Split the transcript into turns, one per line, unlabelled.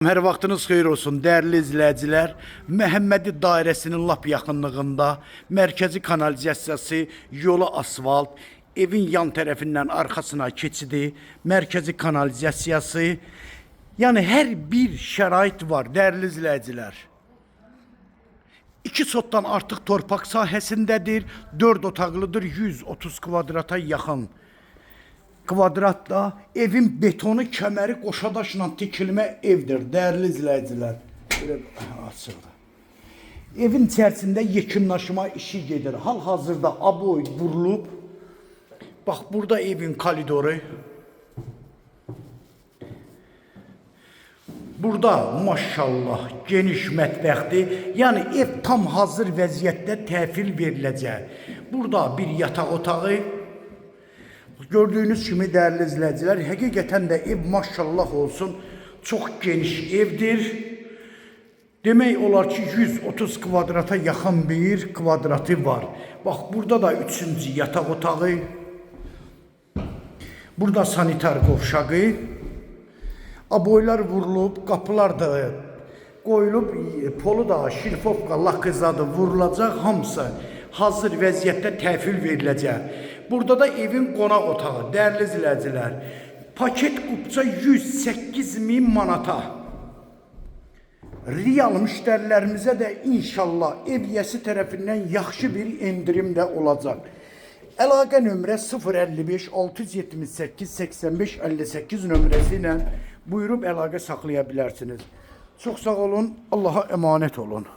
Her vaxtınız xeyir olsun, değerli izləyicilər. Məhəmmədi dairəsinin lap yaxınlığında mərkəzi kanalizasiyası, yolu asfalt, evin yan tərəfindən arxasına keçidi, mərkəzi kanalizasiyası, yəni hər bir şərait var, değerli izləyicilər. 2 sotdan artıq torpaq sahəsindədir, 4 otaqlıdır, 130 kvadrata yaxın. Kvadratda evin betonu kəməri qoşadaşla tikilmə evdir, değerli izləyicilər. Açıldı. Evin içərisində yekunlaşma işi gedir. Hal-hazırda aboy vurulub. Bax, burada evin koridoru. Burada maşallah geniş mətbəxdir. Yəni ev tam hazır vəziyyətdə təhvil veriləcək. Burada bir yataq otağı. Gördüğünüz kimi değerli izleyiciler, hakikaten de ev maşallah olsun çok geniş evdir. Demek olar ki 130 kvadrata yakın bir kvadratı var. Bak, burada da 3. yatak otağı. Burada sanitar qovşağı. Aboylar vurulub, kapılar da qoyulub, polu da şilfovka lakızadı vurulacaq, hamısı hazır vəziyyətdə təhvil veriləcək. Burada da evin qonaq otağı, değerli izləyicilər. Paket qupça 108.000 manata. Real müştərilərimizə də inşallah ev yəsi tərəfindən yaxşı bir endirim də olacaq. Əlaqə nömrə 055 678 85 58 nömrəsi ilə buyurub əlaqə saxlaya bilərsiniz. Çox sağ olun, Allah'a emanet olun.